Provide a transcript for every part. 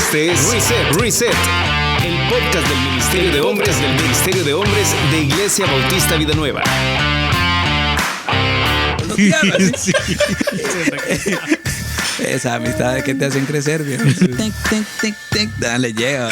Este es Reset, el podcast del Ministerio de Hombres de Iglesia Bautista Vida Nueva. Sí. Esas amistades que te hacen crecer, viejo. Dale, llega.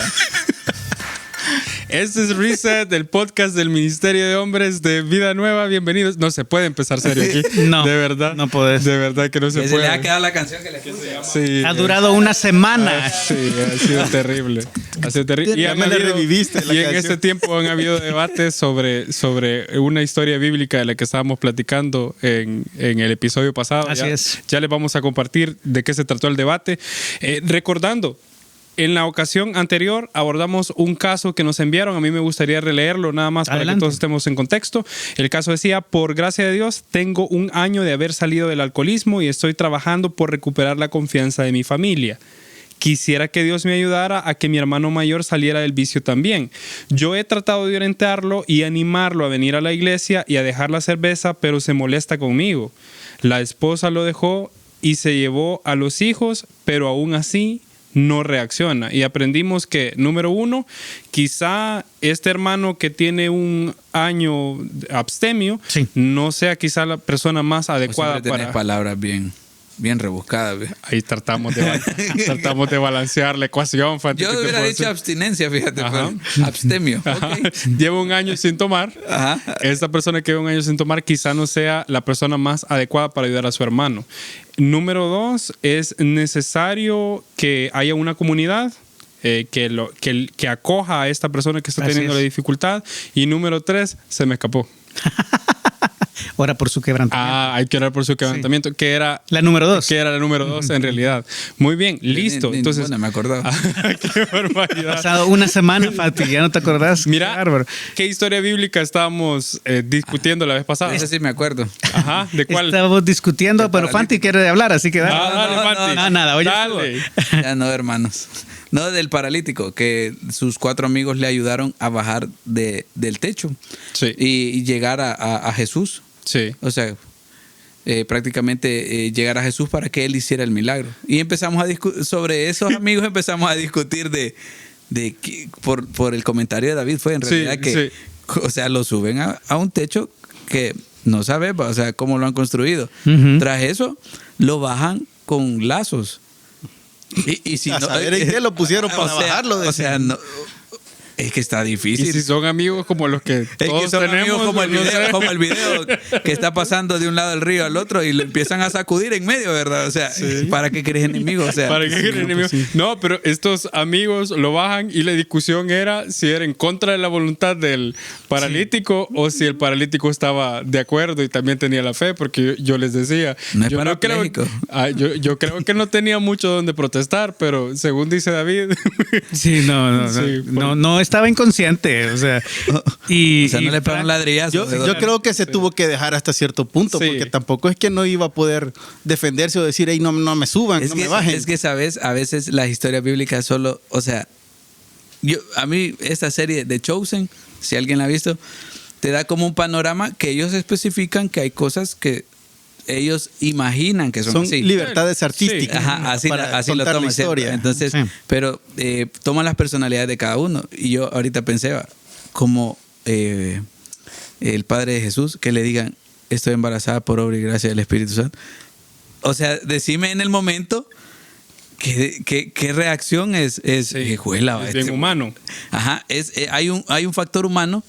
Este es Reset, el podcast del Ministerio de Hombres de Vida Nueva. Bienvenidos. No se puede empezar serio aquí. No, de verdad. No podés. De verdad que no se Que puede. se le ha quedado la canción que le puse. Sí, Ha durado una semana. Sí, ha sido terrible. Ha sido terrible. Ya me la reviviste, la y en canción. este tiempo han habido debates sobre una historia bíblica de la que estábamos platicando en el episodio pasado. Así es. Ya les vamos a compartir de qué se trató el debate. Recordando, en la ocasión anterior abordamos un caso que nos enviaron. A mí me gustaría releerlo nada más para que todos estemos en contexto. El caso decía: por gracia de Dios, tengo 1 año de haber salido del alcoholismo y estoy trabajando por recuperar la confianza de mi familia. Quisiera que Dios me ayudara a que mi hermano mayor saliera del vicio también. Yo he tratado de orientarlo y animarlo a venir a la iglesia y a dejar la cerveza, pero se molesta conmigo. La esposa lo dejó y se llevó a los hijos, pero aún así no reacciona. Y aprendimos que, número 1, quizá este hermano que tiene 1 año abstemio, sí, no sea quizá la persona más adecuada para... Tenés palabras bien rebuscadas. ¿Ve? Ahí tratamos de balancear la ecuación. Yo hubiera dicho abstinencia, fíjate. Abstemio. Okay. Lleva 1 año sin tomar. Ajá. Esta persona que lleva 1 año sin tomar quizá no sea la persona más adecuada para ayudar a su hermano. Número 2, es necesario que haya una comunidad que acoja a esta persona que está teniendo la dificultad. Y número 3, se me escapó. Ora por su quebrantamiento. Hay que orar por su quebrantamiento, sí. Que era la número 2. Que era la número 2 en realidad. Muy bien, listo. Entonces, bueno, me acordaba. Qué barbaridad. Ha pasado 1 semana, Fati, ya no te acordás. Mira, ¿qué historia bíblica estábamos discutiendo la vez pasada? Esa sí me acuerdo. Ajá, ¿de cuál? Estábamos discutiendo, pero Fanti quiere hablar, así que dale. Dale, Fanti. No, nada, oye. Dale. Ya no, hermanos. No, del paralítico, que sus 4 amigos le ayudaron a bajar del techo, sí, y llegar a Jesús. Sí. O sea, prácticamente llegar a Jesús para que Él hiciera el milagro. Y empezamos a discutir sobre esos amigos, empezamos a discutir por el comentario de David. Fue en realidad o sea, lo suben a un techo que no sabe, o sea, cómo lo han construido. Tras eso, lo bajan con lazos. Y si a no, saber en qué lo pusieron para bajarlo. O sea, no, es que está difícil. Y si son amigos como los que todos tenemos, como el video que está pasando de un lado del río al otro y lo empiezan a sacudir en medio, ¿verdad? O sea, ¿para qué querés enemigos? O sea, ¿para qué querés enemigos? No, pero estos amigos lo bajan y la discusión era si era en contra de la voluntad del paralítico o si el paralítico estaba de acuerdo y también tenía la fe, porque yo les decía, yo creo que no tenía mucho donde protestar, pero según dice David, no estaba inconsciente, o sea, no le pegan ladrillazos. Yo creo que se tuvo que dejar hasta cierto punto, porque tampoco es que no iba a poder defenderse o decir, hey, no me suban, no me bajen. Es que, ¿sabes? A veces las historias bíblicas solo, o sea, a mí esta serie de Chosen, si alguien la ha visto, te da como un panorama que ellos especifican que hay cosas que ellos imaginan que son así. Libertades artísticas. Sí. Ajá, así lo toman. Entonces, pero toman las personalidades de cada uno. Y yo ahorita pensé, como el Padre de Jesús, que le digan, estoy embarazada por obra y gracia del Espíritu Santo. O sea, decime en el momento qué reacción es bien humano. Ajá, hay un factor humano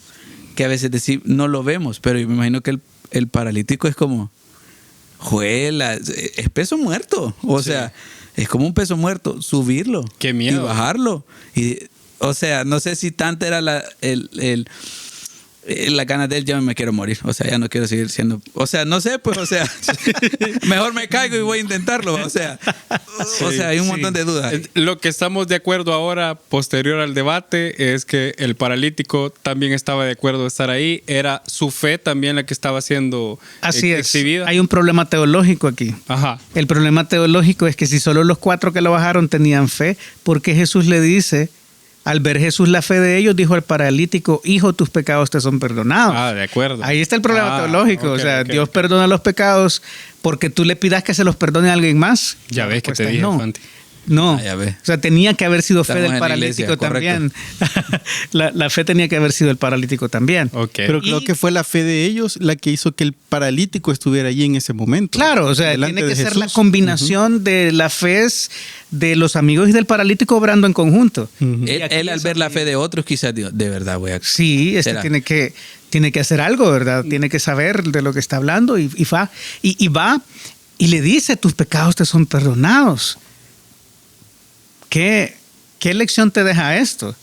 que a veces no lo vemos, pero yo me imagino que el paralítico es como, juela, es peso muerto. O sea, es como un peso muerto, subirlo. Qué miedo. Y bajarlo. O sea, no sé si tanta era la ganas de él, ya me quiero morir. O sea, ya no quiero seguir siendo. O sea, no sé, pues, o sea, mejor me caigo y voy a intentarlo. O sea, hay un montón de dudas. Lo que estamos de acuerdo ahora, posterior al debate, es que el paralítico también estaba de acuerdo de estar ahí. Era su fe también la que estaba siendo exhibida. Hay un problema teológico aquí. Ajá. El problema teológico es que si solo los 4 que lo bajaron tenían fe, ¿por qué Jesús le dice? Al ver Jesús la fe de ellos, dijo al paralítico, hijo, tus pecados te son perdonados. De acuerdo. Ahí está el problema teológico. Dios perdona los pecados porque tú le pidas que se los perdone a alguien más. Ya ves que te dije, Fanti. No, Ah, ya ve. o sea, tenía que haber sido fe Estamos del en la paralítico iglesia, también. La fe tenía que haber sido el paralítico también. Ok. Pero creo que fue la fe de ellos la que hizo que el paralítico estuviera allí en ese momento. Claro, o sea, delante tiene que de ser la Jesús. combinación de la fe de los amigos y del paralítico obrando en conjunto. Y aquí Él al es ver la donde- fe de otros, quizás dijo, de verdad voy a... Sí, ¿Será? tiene que hacer algo, ¿verdad? Tiene que saber de lo que está hablando y va y le dice, tus pecados te son perdonados. ¿Qué lección te deja esto?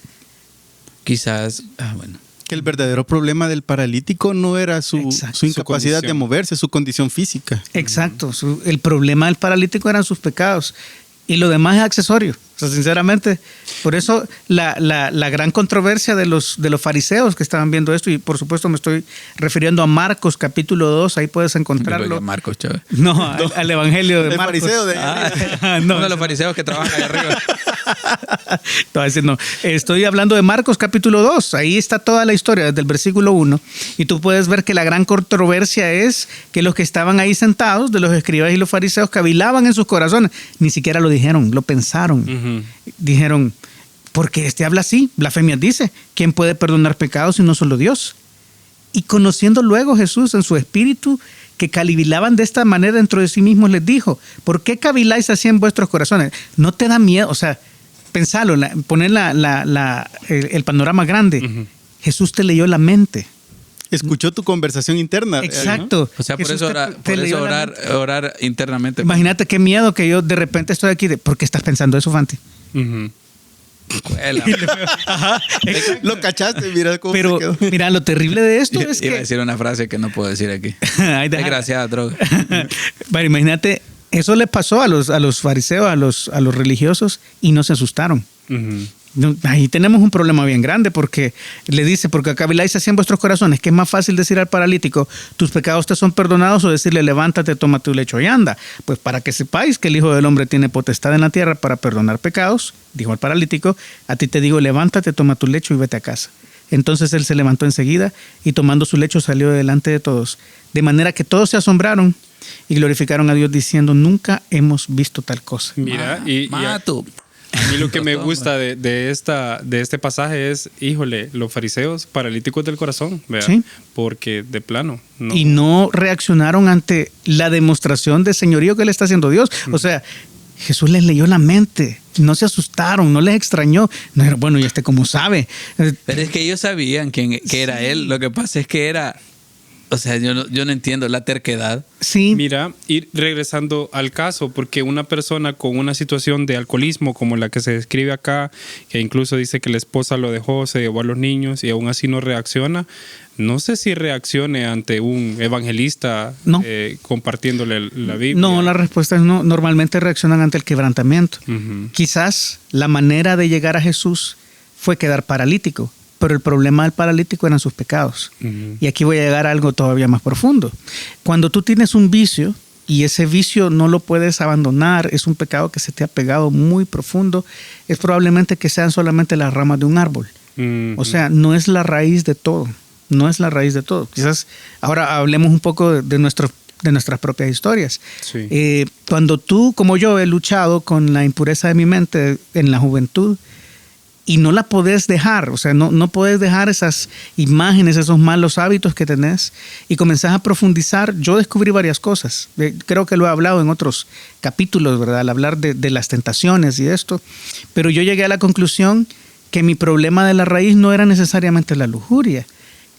Quizás, bueno. Que el verdadero problema del paralítico no era su Exacto. incapacidad Su de condición. moverse, su condición física. Exacto. El problema del paralítico eran sus pecados. Y lo demás es accesorio. O sea, sinceramente, por eso la gran controversia de los fariseos que estaban viendo esto, y por supuesto me estoy refiriendo a Marcos capítulo 2, ahí puedes encontrarlo. Marcos, Chávez. No, al Evangelio de El Marcos. fariseo de- No, Uno de los fariseos que trabaja ahí arriba. Te voy a decir, no. Estoy hablando de Marcos capítulo 2. Ahí está toda la historia desde el versículo 1. Y tú puedes ver que la gran controversia es que los que estaban ahí sentados, de los escribas y los fariseos, cavilaban en sus corazones. Ni siquiera lo dijeron, lo pensaron. Dijeron, porque este habla así, blasfemias dice, ¿quién puede perdonar pecados si no solo Dios? Y conociendo luego Jesús en su espíritu, que cavilaban de esta manera dentro de sí mismos, les dijo, ¿por qué caviláis así en vuestros corazones? ¿No te da miedo? O sea, pensalo, poner el panorama grande. Jesús te leyó la mente. Escuchó tu conversación interna. Exacto. O sea, por Jesús eso, te leyó la orar, mente. orar internamente. Imagínate qué miedo que yo de repente estoy aquí. ¿Por qué estás pensando eso, Fanti? Ujú. Cuela. Lo cachaste, mira cómo Pero se quedó. mira, lo terrible de esto es Iba a que... decir una frase que no puedo decir aquí. Ay, deja- Desgraciada droga. Bueno, imagínate, eso le pasó a los fariseos, a los religiosos, y no se asustaron. Ujú. No, ahí tenemos un problema bien grande porque le dice, porque caviláis así en vuestros corazones, que es más fácil decir al paralítico, tus pecados te son perdonados, o decirle, levántate, toma tu lecho y anda. Pues para que sepáis que el Hijo del Hombre tiene potestad en la tierra para perdonar pecados, dijo al paralítico, a ti te digo, levántate, toma tu lecho y vete a casa. Entonces él se levantó enseguida y tomando su lecho salió delante de todos, de manera que todos se asombraron y glorificaron a Dios diciendo, nunca hemos visto tal cosa. Mira, y Mato. a mí lo que me gusta de este pasaje es, híjole, los fariseos paralíticos del corazón, ¿verdad? Sí. Porque de plano, no. Y no reaccionaron ante la demostración de señorío que le está haciendo Dios. O sea, Jesús les leyó la mente, no se asustaron, no les extrañó. No era, bueno, ¿y este cómo sabe? Pero es que ellos sabían que era él. Lo que pasa es que era... O sea, yo no entiendo la terquedad. Sí, Mira, ir regresando al caso, porque una persona con una situación de alcoholismo como la que se describe acá, que incluso dice que la esposa lo dejó, se llevó a los niños y aún así no reacciona, no sé si reaccione ante un evangelista No. compartiéndole la Biblia. no, la respuesta es no. Normalmente reaccionan ante el quebrantamiento. Ujú. Quizás la manera de llegar a Jesús fue quedar paralítico, pero el problema del paralítico eran sus pecados. Ujú. Y aquí voy a llegar a algo todavía más profundo. Cuando tú tienes un vicio y ese vicio no lo puedes abandonar, es un pecado que se te ha pegado muy profundo, es probablemente que sean solamente las ramas de un árbol. Ujú. O sea, no es la raíz de todo. No es la raíz de todo. Quizás ahora hablemos un poco de nuestras propias historias. Sí. Cuando tú, como yo, he luchado con la impureza de mi mente en la juventud, y no la podés dejar, o sea, no podés dejar esas imágenes, esos malos hábitos que tenés, y comenzás a profundizar. Yo descubrí varias cosas, creo que lo he hablado en otros capítulos, ¿verdad? Al hablar de las tentaciones y esto, pero yo llegué a la conclusión que mi problema de la raíz no era necesariamente la lujuria,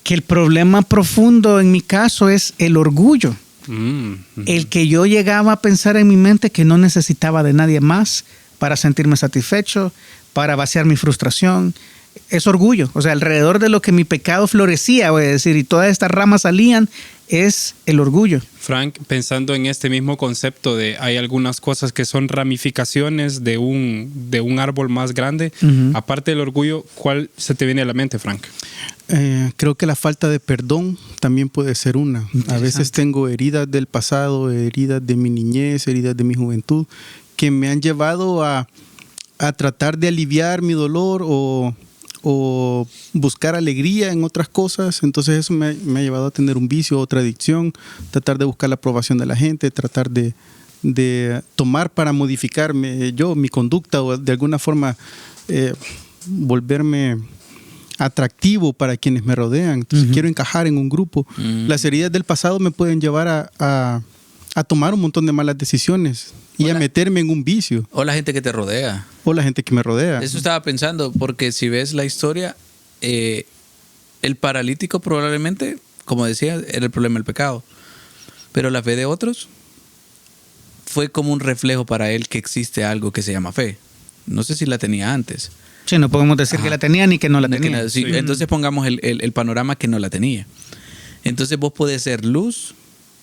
que el problema profundo en mi caso es el orgullo, Ujú. el que yo llegaba a pensar en mi mente que no necesitaba de nadie más para sentirme satisfecho, para vaciar mi frustración. Es orgullo. O sea, alrededor de lo que mi pecado florecía, voy a decir, y todas estas ramas salían, es el orgullo. Frank, pensando en este mismo concepto de hay algunas cosas que son ramificaciones de un árbol más grande, Ujú. aparte del orgullo, ¿cuál se te viene a la mente, Frank? Creo que la falta de perdón también puede ser una. A veces tengo heridas del pasado, heridas de mi niñez, heridas de mi juventud, que me han llevado a tratar de aliviar mi dolor o buscar alegría en otras cosas. Entonces eso me ha llevado a tener un vicio, otra adicción, tratar de buscar la aprobación de la gente, tratar de tomar para modificarme mi conducta o de alguna forma volverme atractivo para quienes me rodean. Entonces quiero encajar en un grupo. Las heridas del pasado me pueden llevar a tomar un montón de malas decisiones y a meterme en un vicio. O la gente que te rodea. O la gente que me rodea. Eso estaba pensando, porque si ves la historia, el paralítico probablemente, como decía, era el problema del pecado. Pero la fe de otros fue como un reflejo para él que existe algo que se llama fe. No sé si la tenía antes. Sí, no podemos decir que la tenía ni que no la tenía. Sí. Entonces pongamos el panorama que no la tenía. Entonces vos podés ser luz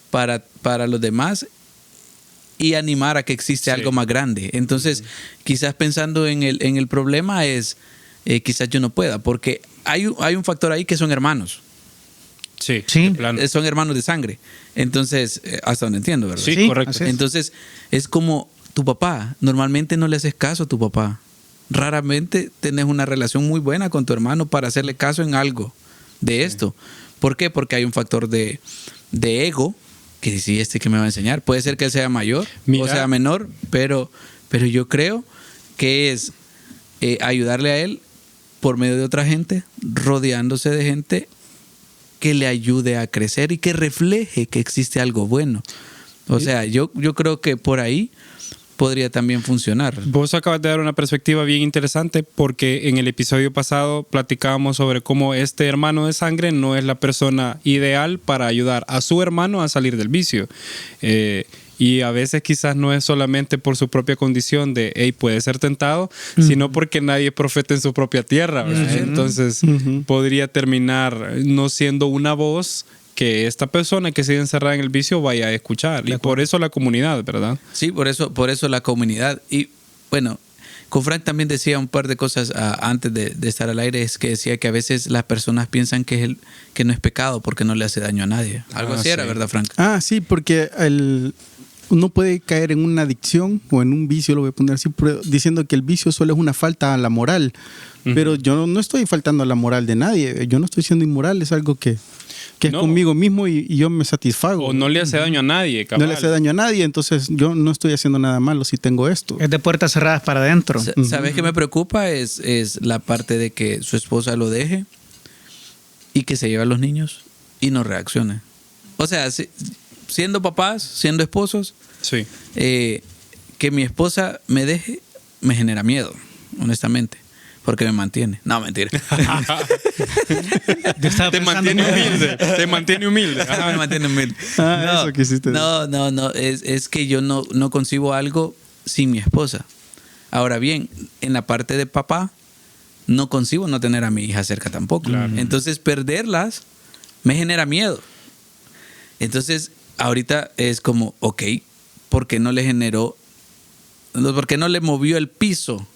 para los demás y animar a que existe algo más grande. Entonces, quizás pensando en el problema es, quizás yo no pueda, porque hay un factor ahí que son hermanos. Sí. Son hermanos de sangre. Entonces, hasta donde entiendo, ¿verdad? Sí, correcto. Entonces, es como tu papá. Normalmente no le haces caso a tu papá. Raramente tenés una relación muy buena con tu hermano para hacerle caso en algo de esto. ¿Por qué? Porque hay un factor de ego, que sí, que me va a enseñar. Puede ser que él sea mayor o sea menor, pero yo creo que es ayudarle a él por medio de otra gente, rodeándose de gente que le ayude a crecer y que refleje que existe algo bueno. O sea, yo creo que por ahí podría también funcionar. Vos acabas de dar una perspectiva bien interesante, porque en el episodio pasado platicábamos sobre cómo este hermano de sangre no es la persona ideal para ayudar a su hermano a salir del vicio. Y a veces quizás no es solamente por su propia condición de, hey, puede ser tentado, sino porque nadie es profeta en su propia tierra, ¿verdad? Entonces podría terminar no siendo una voz que esta persona que sigue encerrada en el vicio vaya a escuchar. Y por eso la comunidad, ¿verdad? Sí, por eso la comunidad. Y bueno, con Frank también decía un par de cosas antes de estar al aire, es que decía que a veces las personas piensan que no es pecado porque no le hace daño a nadie. Algo así era, ¿verdad, Frank? Sí, porque uno puede caer en una adicción o en un vicio, lo voy a poner así, diciendo que el vicio solo es una falta a la moral. Pero yo no estoy faltando a la moral de nadie. Yo no estoy siendo inmoral, es algo que es conmigo mismo y yo me satisfago. O no le hace daño a nadie, cabal. No le hace daño a nadie, entonces yo no estoy haciendo nada malo si tengo esto. Es de puertas cerradas para adentro. ¿Sabes qué me preocupa? Es la parte de que su esposa lo deje y que se lleve a los niños y no reaccione. O sea, siendo papás, siendo esposos, sí. Que mi esposa me deje me genera miedo, honestamente. Porque me mantiene. No, mentira. Te mantiene humilde. Te mantiene humilde. Me mantiene humilde. Eso quisiste decir. No. Es que yo no concibo algo sin mi esposa. Ahora bien, en la parte de papá, no concibo no tener a mi hija cerca tampoco. Claro. Entonces, perderlas me genera miedo. Entonces, ahorita es como, ok, ¿por qué no le generó? ¿Por qué no le movió el piso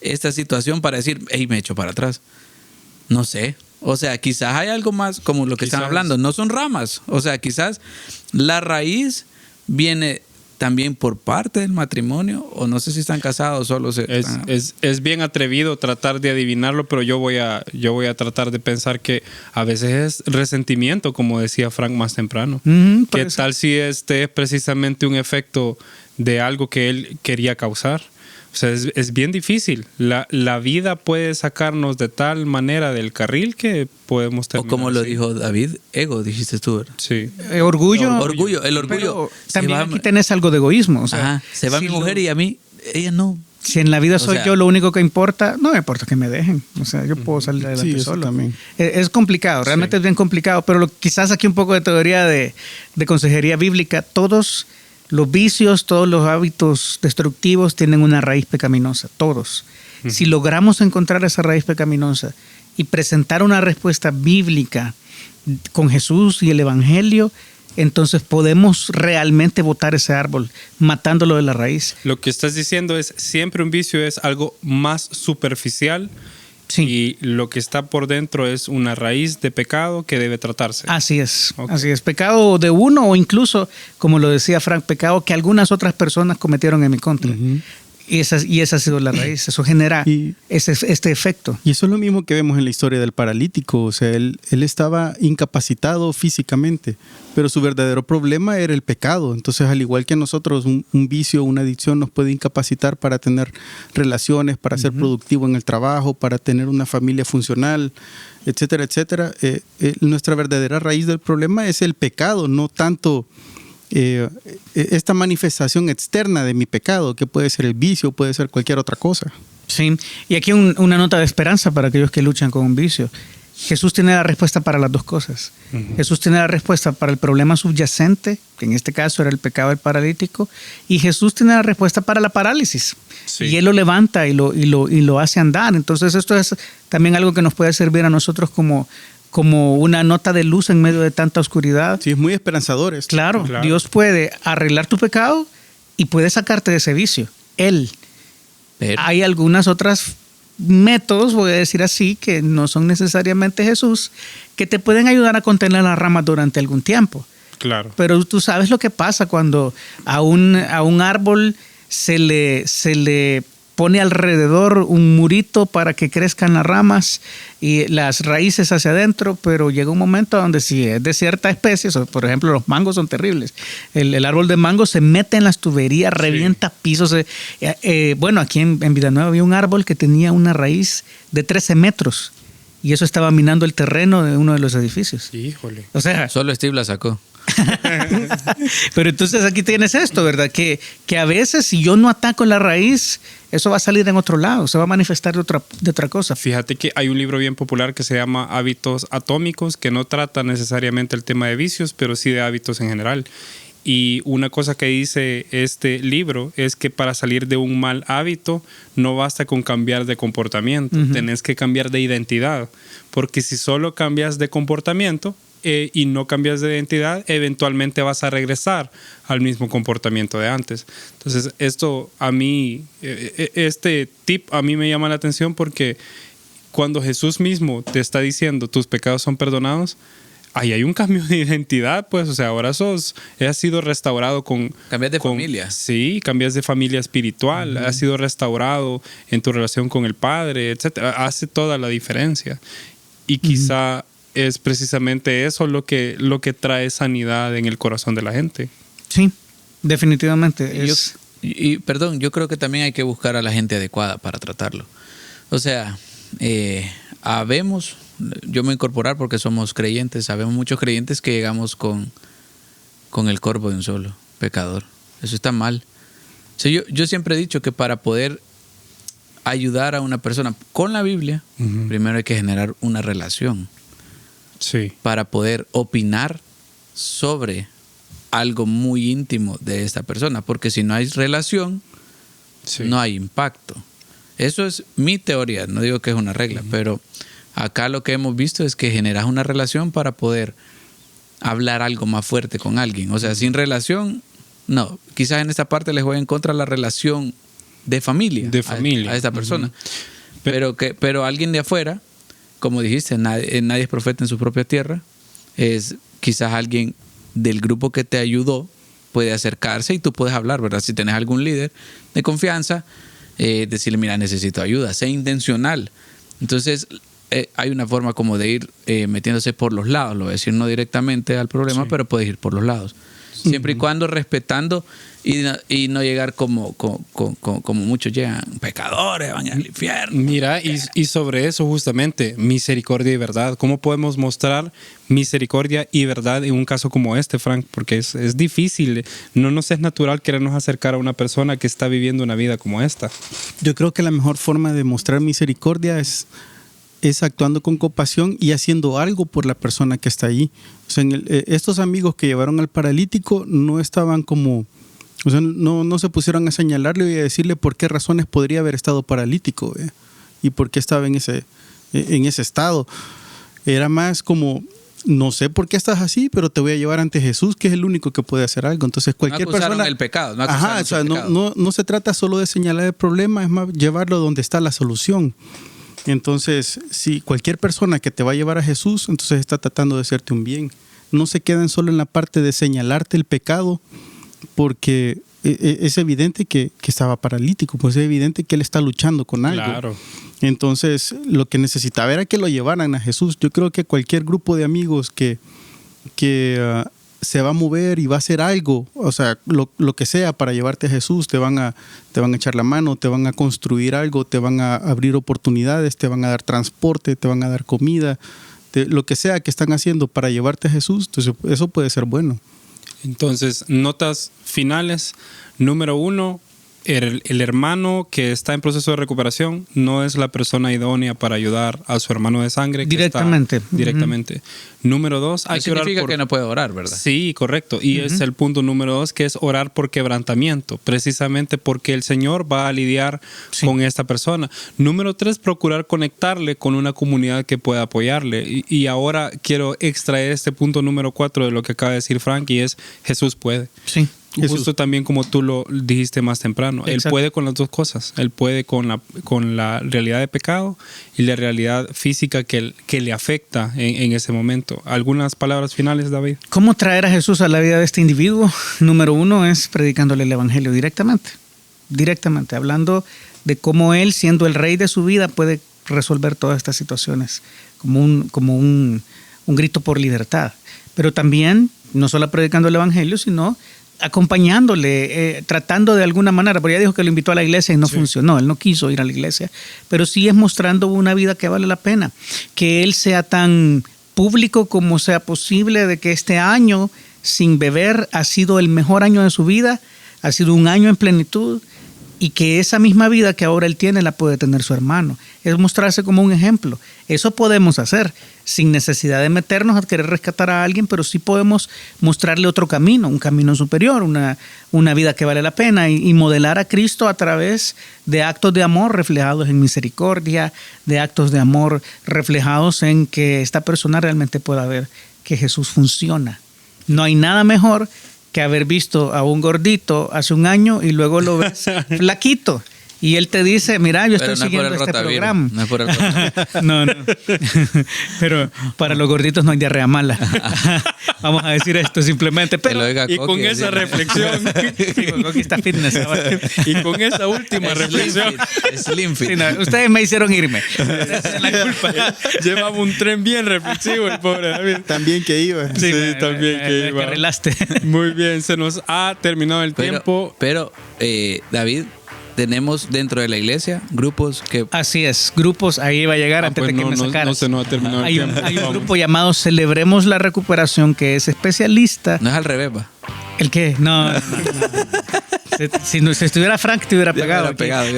esta situación para decir, hey, me echo para atrás? No sé. O sea, quizás hay algo más como lo que están hablando. No son ramas. O sea, quizás la raíz viene también por parte del matrimonio, o no sé si están casados solo. Es bien atrevido tratar de adivinarlo, pero yo voy a tratar de pensar que a veces es resentimiento, como decía Frank más temprano. ¿Qué tal si este es precisamente un efecto de algo que él quería causar? O sea, es bien difícil. La vida puede sacarnos de tal manera del carril que podemos terminar. O como lo dijo David, ego, dijiste tú, ¿verdad? Sí. Orgullo. El orgullo. Pero también aquí tenés algo de egoísmo. O sea, se va mi mujer y a mí, ella no. Si en la vida soy yo, lo único que importa, no me importa que me dejen. O sea, yo puedo salir adelante solo. También. Es complicado, realmente es bien complicado, pero quizás aquí un poco de teoría de consejería bíblica. Todos los vicios, todos los hábitos destructivos tienen una raíz pecaminosa, todos. Si logramos encontrar esa raíz pecaminosa y presentar una respuesta bíblica con Jesús y el Evangelio, entonces podemos realmente botar ese árbol, matándolo de la raíz. Lo que estás diciendo es, siempre un vicio es algo más superficial. Sí. Y lo que está por dentro es una raíz de pecado que debe tratarse. Así es, así es. Pecado de uno, o incluso, como lo decía Frank, pecado que algunas otras personas cometieron en mi contra. Y esa ha sido la raíz. Eso genera este efecto. Y eso es lo mismo que vemos en la historia del paralítico. O sea, él estaba incapacitado físicamente, pero su verdadero problema era el pecado. Entonces, al igual que nosotros, un vicio, una adicción nos puede incapacitar para tener relaciones, para ser productivo en el trabajo, para tener una familia funcional, etcétera, etcétera. Nuestra verdadera raíz del problema es el pecado, no tanto esta manifestación externa de mi pecado, que puede ser el vicio, puede ser cualquier otra cosa. Sí, y aquí una nota de esperanza para aquellos que luchan con un vicio. Jesús tiene la respuesta para las dos cosas. Jesús tiene la respuesta para el problema subyacente, que en este caso era el pecado del paralítico, y Jesús tiene la respuesta para la parálisis. Sí. Y Él lo levanta y lo hace andar. Entonces esto es también algo que nos puede servir a nosotros como una nota de luz en medio de tanta oscuridad. Sí, es muy esperanzador esto. Claro, Dios puede arreglar tu pecado y puede sacarte de ese vicio. Él. Pero hay algunas otras métodos, voy a decir así, que no son necesariamente Jesús, que te pueden ayudar a contener las ramas durante algún tiempo. Claro. Pero tú sabes lo que pasa cuando a un árbol se le pone alrededor un murito para que crezcan las ramas y las raíces hacia adentro, pero llega un momento donde si es de cierta especie, por ejemplo los mangos son terribles, el árbol de mango se mete en las tuberías, revienta pisos. Bueno, aquí en Villanueva había un árbol que tenía una raíz de 13 metros y eso estaba minando el terreno de uno de los edificios. Híjole. O sea, solo Steve la sacó. Pero entonces aquí tienes esto, ¿verdad? Que a veces si yo no ataco la raíz, eso va a salir en otro lado, se va a manifestar de otra cosa. Fíjate que hay un libro bien popular que se llama Hábitos Atómicos, que no trata necesariamente el tema de vicios, pero sí de hábitos en general. Y una cosa que dice este libro es que para salir de un mal hábito no basta con cambiar de comportamiento, tenés que cambiar de identidad, porque si solo cambias de comportamiento y no cambias de identidad, eventualmente vas a regresar al mismo comportamiento de antes. Entonces, esto a mí, este tip a mí me llama la atención porque cuando Jesús mismo te está diciendo tus pecados son perdonados, ahí hay un cambio de identidad, pues, o sea, ahora has sido restaurado cambias de familia. Sí, cambias de familia espiritual, has sido restaurado en tu relación con el Padre, etcétera. Hace toda la diferencia. Y quizá es precisamente eso lo que trae sanidad en el corazón de la gente. Sí, definitivamente. Yo creo que también hay que buscar a la gente adecuada para tratarlo. O sea, yo me voy a incorporar porque somos creyentes, sabemos muchos creyentes que llegamos con el cuerpo de un solo pecador. Eso está mal. O sea, yo siempre he dicho que para poder ayudar a una persona con la Biblia, primero hay que generar una relación. Sí. Para poder opinar sobre algo muy íntimo de esta persona, porque si no hay relación, no hay impacto. Eso es mi teoría, no digo que es una regla, pero acá lo que hemos visto es que generas una relación para poder hablar algo más fuerte con alguien. O sea, sin relación, no. Quizás en esta parte les voy en contra la relación de familia. A esta persona. Pero alguien de afuera, como dijiste, nadie es profeta en su propia tierra. Es quizás alguien del grupo que te ayudó puede acercarse y tú puedes hablar, ¿verdad? Si tenés algún líder de confianza, decirle, mira, necesito ayuda, sé intencional. Entonces, hay una forma como de ir metiéndose por los lados, lo voy a decir no directamente al problema, pero puedes ir por los lados. Siempre y cuando respetando y no llegar como muchos llegan, pecadores, van al infierno. Mira, y sobre eso justamente, misericordia y verdad. ¿Cómo podemos mostrar misericordia y verdad en un caso como este, Frank? Porque es difícil, no nos es natural querernos acercar a una persona que está viviendo una vida como esta. Yo creo que la mejor forma de mostrar misericordia es actuando con compasión y haciendo algo por la persona que está ahí. O sea, estos amigos que llevaron al paralítico no estaban como, o sea, no se pusieron a señalarle y a decirle por qué razones podría haber estado paralítico y por qué estaba en ese estado. Era más como, no sé por qué estás así, pero te voy a llevar ante Jesús, que es el único que puede hacer algo. Entonces cualquier persona, el pecado, no se trata solo de señalar el problema, es más llevarlo donde está la solución. Entonces, si cualquier persona que te va a llevar a Jesús, entonces está tratando de hacerte un bien. No se queden solo en la parte de señalarte el pecado, porque es evidente que estaba paralítico, pues es evidente que él está luchando con algo. Claro. Entonces, lo que necesitaba era que lo llevaran a Jesús. Yo creo que cualquier grupo de amigos que se va a mover y va a hacer algo, o sea, lo que sea para llevarte a Jesús, te van a echar la mano, te van a construir algo, te van a abrir oportunidades, te van a dar transporte, te van a dar comida, lo que sea que están haciendo para llevarte a Jesús, entonces eso puede ser bueno. Entonces, notas finales. Número 1, el hermano que está en proceso de recuperación no es la persona idónea para ayudar a su hermano de sangre. Directamente. Directamente. Número 2, hay que orar significa que no puede orar, ¿verdad? Sí, correcto. Y es el punto número 2, que es orar por quebrantamiento, precisamente porque el Señor va a lidiar con esta persona. Número 3, procurar conectarle con una comunidad que pueda apoyarle. Y ahora quiero extraer este punto número 4 de lo que acaba de decir Frank, y es Jesús puede. Sí. Justo también como tú lo dijiste más temprano. Exacto. Él puede con las dos cosas. Él puede con la realidad de pecado y la realidad física que le afecta en ese momento. ¿Algunas palabras finales, David? ¿Cómo traer a Jesús a la vida de este individuo? Número 1 es predicándole el evangelio directamente, hablando de cómo él, siendo el rey de su vida, puede resolver todas estas situaciones como un grito por libertad. Pero también, no solo predicando el evangelio, sino acompañándole, tratando de alguna manera, porque ya dijo que lo invitó a la iglesia y no funcionó, él no quiso ir a la iglesia, pero sí es mostrando una vida que vale la pena, que él sea tan público como sea posible, de que este año sin beber ha sido el mejor año de su vida, ha sido un año en plenitud, y que esa misma vida que ahora él tiene la puede tener su hermano. Es mostrarse como un ejemplo. Eso podemos hacer sin necesidad de meternos a querer rescatar a alguien, pero sí podemos mostrarle otro camino, un camino superior, una vida que vale la pena, y modelar a Cristo a través de actos de amor reflejados en misericordia, de actos de amor reflejados en que esta persona realmente pueda ver que Jesús funciona. No hay nada mejor que haber visto a un gordito hace un año y luego lo ves flaquito. Y él te dice, mira, yo estoy siguiendo este programa. No es por el rotavirus. No. Pero para los gorditos no hay diarrea mala. Vamos a decir esto simplemente. Pero, y con esa reflexión. Coqui está fitness ahora. Y con esa última reflexión. Slim fit. Sí, no, ustedes me hicieron irme. Ustedes tienen la culpa. Llevaba un tren bien reflexivo el pobre David. También que iba. Sí, también que iba. Me arreglaste. Muy bien, se nos ha terminado el tiempo. Pero David, tenemos dentro de la iglesia grupos que... Así es, grupos, ahí va a llegar antes de que me sacaras. No se nos ha terminado el tiempo. Hay un grupo llamado Celebremos la Recuperación, que es especialista. No es al revés, ¿va? ¿El qué? No. Si estuviera Frank, te hubiera pegado.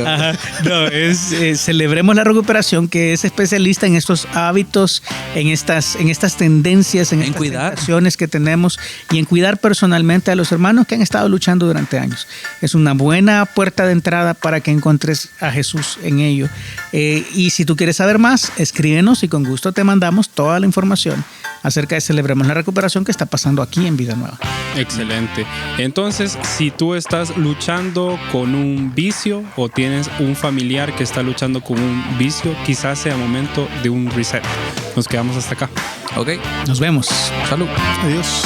Ajá. No, es Celebremos la Recuperación, que es especialista en estos hábitos, en estas tendencias, en estas tentaciones que tenemos, y en cuidar personalmente a los hermanos que han estado luchando durante años. Es una buena puerta de entrada para que encuentres a Jesús en ello. Y si tú quieres saber más, escríbenos y con gusto te mandamos toda la información acerca de Celebremos la Recuperación que está pasando aquí en Vida Nueva. Excelente. Entonces, si tú estás luchando con un vicio o tienes un familiar que está luchando con un vicio, quizás sea momento de un reset. Nos quedamos hasta acá. Ok. Nos vemos. Salud. Adiós.